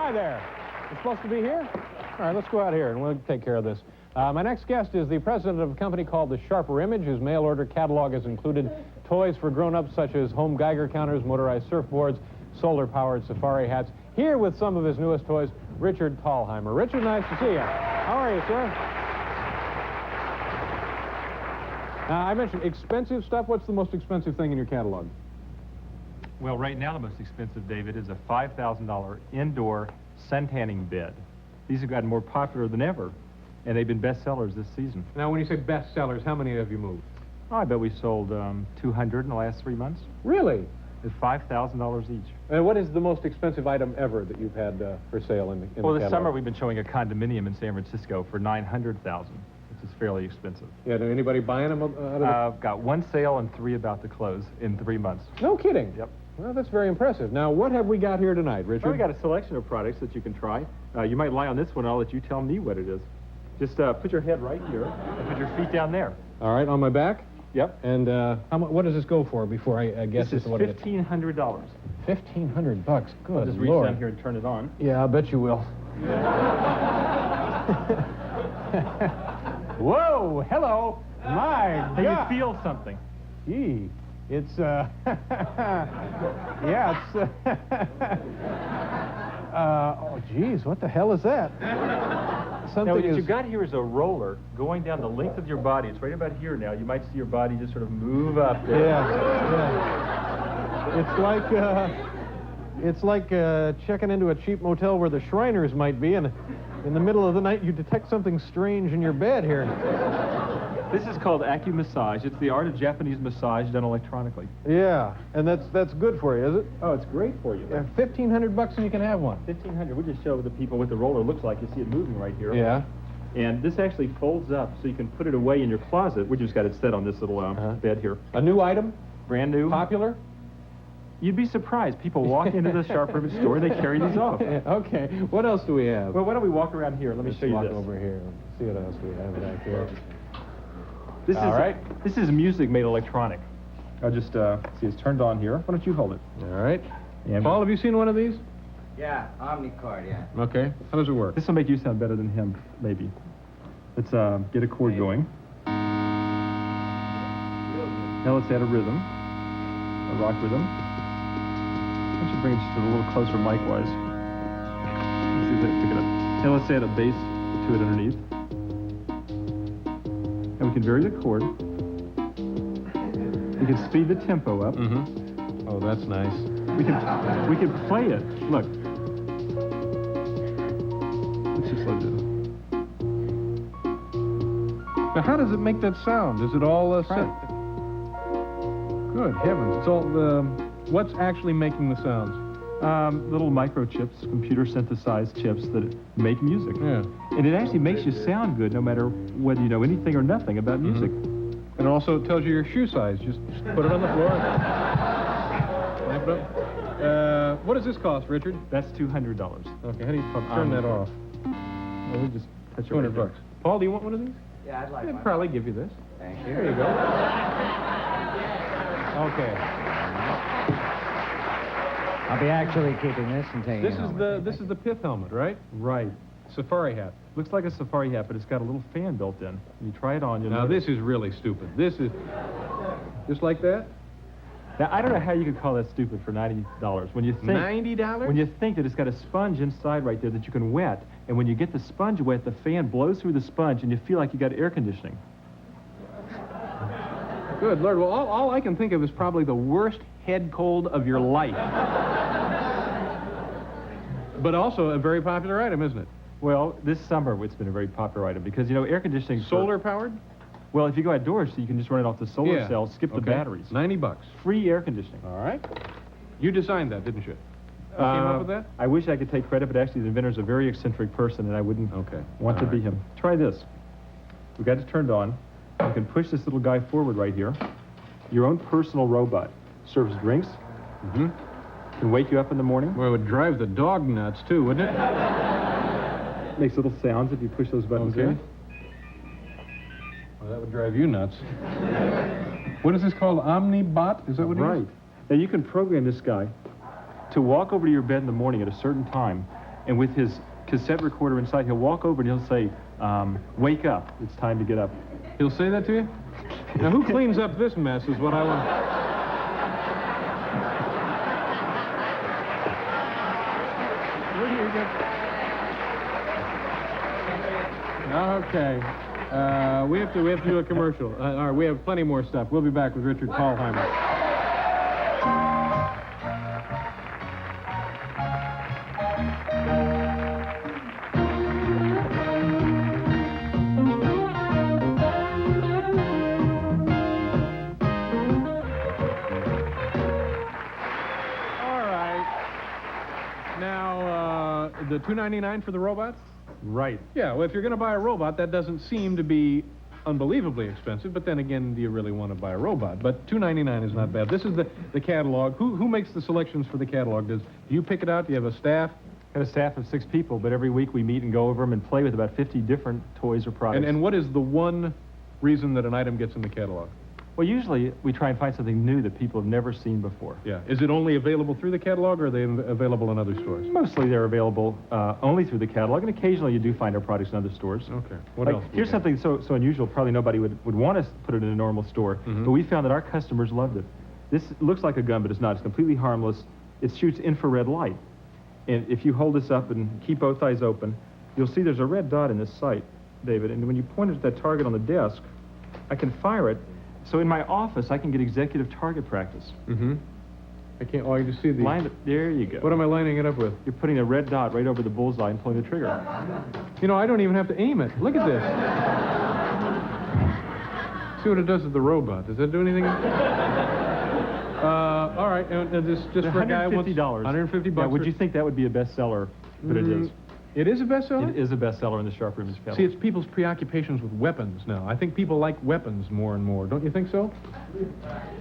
Hi there. You're supposed to be here? All right, let's go out here and we'll take care of this. My next guest is the president of a company called the SHRP Image, whose mail order catalog has included toys for grown-ups such as home Geiger counters, motorized surfboards, solar-powered safari hats. Here with some of his newest toys, Richard Thalheimer. Richard, nice to see you. How are you, sir? I mentioned expensive stuff. What's the most expensive thing in your catalog? Well, right now the most expensive, David, is a $5,000 indoor sun tanning bed. These have gotten more popular than ever, and they've been bestsellers this season. Now, when you say bestsellers, how many have you moved? Oh, I bet we sold 200 in the last 3 months. Really? At $5,000 each. And what is the most expensive item ever that you've had for sale in the Well, this catalog? summer we've been showing a condominium in San Francisco for $900,000, which is fairly expensive. Yeah, do anybody buying them out of it? I've got 1 sale and 3 about to close in 3 months. No kidding? Yep. Well, that's very impressive. Now, what have we got here tonight, Richard? Well, we got a selection of products that you can try. You might lie on this one, I'll let you tell me what it is. Just put your head right here and put your feet down there. All right, on my back? Yep. And what does this go for before I guess this is what it is? $1,500. $1,500. Good I'll just reach Lord. down here and turn it on. Yeah, I bet you will. Whoa, hello. My Hey, God. you feel something. Gee, it's, yeah, it's, oh, geez, what the hell is that? Now, what you got here is a roller going down the length of your body. It's right about here now. You might see your body just sort of move up there. Yeah. It's like checking into a cheap motel where the Shriners might be, and in the middle of the night you detect something strange in your bed here. This is called acumassage. It's the art of Japanese massage done electronically. Yeah, and that's good for you, is it? Oh, it's great for you. Yeah, $1,500 and you can have one. $1,500. We just show the people what the roller looks like. You see it moving right here. Yeah. And this actually folds up so you can put it away in your closet. We just got it set on this little bed here. A new item? Brand new. Popular? You'd be surprised. People walk into the SHRP Image store and they carry these off. Okay. What else do we have? Well, why don't we walk around here? Let me show you walk this. over here. See what else we have back here. This All is right. This is music made electronic. I'll just see it's turned on here. Why don't you hold it? All right. And Paul, have you seen one of these? Yeah, Omnicard, yeah. Okay. How does it work? This will make you sound better than him, maybe. Let's get a chord going. Now let's add a rhythm, a rock rhythm. Why don't you bring it just a little closer mic-wise? Let's see if I can pick it up. Now let's add a bass to it underneath. And we can vary the chord. We can speed the tempo up. Mm-hmm. Oh, that's nice. We can play it. Look. Let's just let it do. Now, how does it make that sound? Is it all set? Good heavens! It's all what's actually making the sounds? Little microchips, computer synthesized chips that make music. Yeah. And it actually makes you sound good no matter whether you know anything or nothing about music. And it also tells you your shoe size. Just put it on the floor. Lamp it up. What does this cost, Richard? That's $200. Okay, how do you turn that off? Well, we just touch it right $200. Paul, do you want one of these? Yeah, I'd like They'd one. probably give you this. Thank you. There you go. Okay. I'll be actually keeping this and taking This it is home the with me. this is the Pith Helmet, right? Right. Safari hat. Looks like a safari hat, but it's got a little fan built in. You try it on, you'll Now notice. this is really stupid. This is just like that. Now, I don't know how you could call that stupid for $90. When you think $90? When you think that it's got a sponge inside right there that you can wet, and when you get the sponge wet, the fan blows through the sponge, and you feel like you got air conditioning. Good Lord. Well, all I can think of is probably the worst head cold of your life. But also a very popular item, isn't it? Well, this summer it's been a very popular item because, you know, air conditioning... Solar powered? Well, if you go outdoors, so you can just run it off the solar cells, skip the batteries. $90. Free air conditioning. All right. You designed that, didn't you? You came up with that? I wish I could take credit, but actually the inventor's a very eccentric person, and I wouldn't want to be him. Try this. We've got it turned on. You can push this little guy forward right here. Your own personal robot. Serves drinks. Mm-hmm. Can wake you up in the morning. Well, it would drive the dog nuts, too, wouldn't it? Makes little sounds if you push those buttons in. Well, that would drive you nuts. What is this called? Omnibot? Is that what it is? Right. Now, you can program this guy to walk over to your bed in the morning at a certain time And with his cassette recorder inside, he'll walk over and he'll say, wake up, it's time to get up. He'll say that to you? Now, who cleans up this mess is what I want. Where do you get... Okay. We have to do a commercial. All right, we have plenty more stuff. We'll be back with Richard Thalheimer. The $2.99 for the robots? Right. Yeah, well, if you're going to buy a robot, that doesn't seem to be unbelievably expensive, but then again, do you really want to buy a robot? But $2.99 is not bad. This is the catalog. Who makes the selections for the catalog? Do you pick it out? Do you have a staff? Got a staff of 6 people, but every week we meet and go over them and play with about 50 different toys or products. And what is the one reason that an item gets in the catalog? Well, usually we try and find something new that people have never seen before. Yeah. Is it only available through the catalog, or are they available in other stores? Mostly they're available only through the catalog, and occasionally you do find our products in other stores. Okay. What like, else? Here's something so unusual, probably nobody would want to put it in a normal store, but we found that our customers loved it. This looks like a gun, but it's not. It's completely harmless. It shoots infrared light. And if you hold this up and keep both eyes open, you'll see there's a red dot in this sight, David, and when you point it at that target on the desk, I can fire it. So in my office, I can get executive target practice. I can't. Oh, you just see the... Line it, there you go. What am I lining it up with? You're putting a red dot right over the bullseye and pulling the trigger. You know, I don't even have to aim it. Look at this. See what it does with the robot. Does that do anything? All right. Just for a guy who wants... $150. $150. Yeah, would you think that would be a bestseller? But it is. It is a bestseller? It is a bestseller in the SHRP Image catalog. See, it's people's preoccupations with weapons now. I think people like weapons more and more. Don't you think so?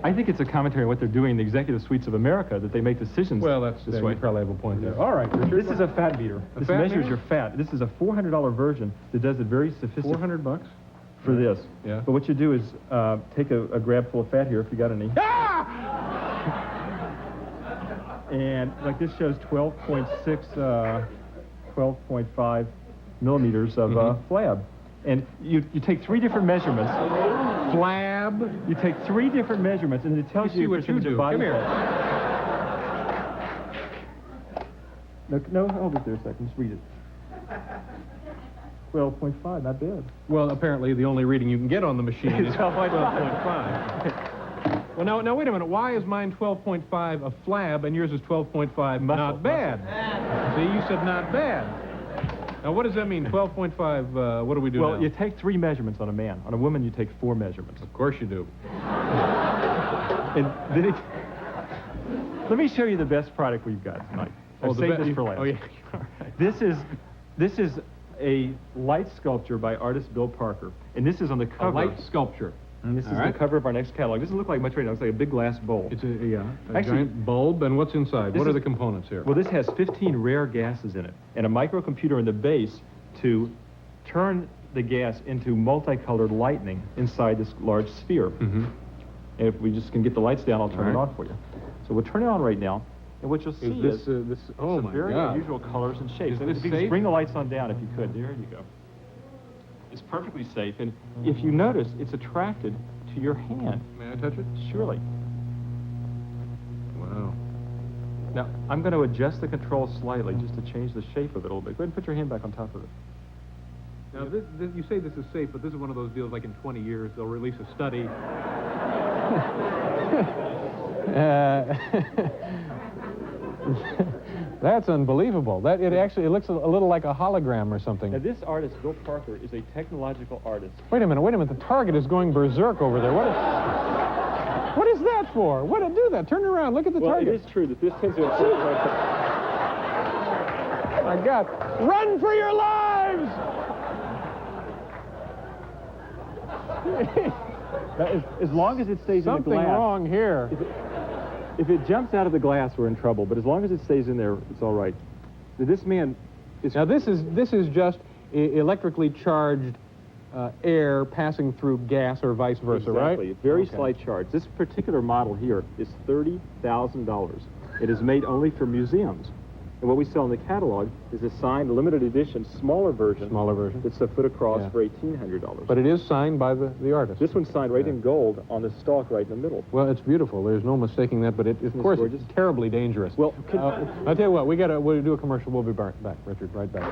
I think it's a commentary on what they're doing in the executive suites of America, that they make decisions this way. You probably have a point there. All right, Richard. This is a fat meter. This fat measures meter? your fat. This is a $400 version that does it very sophisticated. $400? For this. Yeah. But what you do is take a grab full of fat here, if you got any. Ah! And like this shows 12.5 millimeters of flab. And you take 3 different measurements. Flab? You take 3 different measurements, and it tells you what you percentage do. of body Come here. fat. No, hold it there a second. Just read it. 12.5, not bad. Well, apparently the only reading you can get on the machine is 12.5. Well, now wait a minute. Why is mine 12.5 a flab and yours is 12.5 not bad? See, you said not bad. Now, what does that mean? 12.5, what do we do now? Well, you take 3 measurements on a man. On a woman, you take 4 measurements. Of course you do. And then let me show you the best product we've got tonight. I've saved this for last. Oh, yeah. This is a light sculpture by artist Bill Parker, and this is on the cover. A light sculpture. And this is the cover of our next catalog. This doesn't look like much right now. It looks like a big glass bowl. It's a Actually, giant bulb, and what's inside? What are the components here? Well, this has 15 rare gases in it, and a microcomputer in the base to turn the gas into multicolored lightning inside this large sphere. And if we just can get the lights down, I'll turn it on for you. So we'll turn it on right now, and what you'll see is oh some my very God. unusual colors and shapes. Is this if you could safe? bring the lights on down, if you could. There you go. It's perfectly safe, and if you notice, it's attracted to your hand. May I touch it? Surely. Wow. Now, I'm going to adjust the control slightly just to change the shape of it a little bit. Go ahead and put your hand back on top of it. Now, you say this is safe, but this is one of those deals like in 20 years, they'll release a study. That's unbelievable. It looks a little like a hologram or something. Now, this artist, Bill Parker, is a technological artist. Wait a minute. The target is going berserk over there. What is that for? What did it do that? Turn around. Look at the target. It is true that this tends to influence My God. Run for your lives! as long as it stays in the glass. Something wrong here. If it jumps out of the glass, we're in trouble. But as long as it stays in there, it's all right. This man is... Now, this is just electrically charged air passing through gas or vice versa, right? Exactly. Very slight charge. This particular model here is $30,000. It is made only for museums. And what we sell in the catalog is a signed, limited edition, smaller version. Smaller version. That's a foot across Yeah. for $1,800. But it is signed by the artist. This one's signed right Yeah. in gold on the stalk right in the middle. Well, it's beautiful. There's no mistaking that, but of this course, gorgeous? it's terribly dangerous. Well, I'll tell you what, we'll do a commercial. We'll be back, Richard, right back.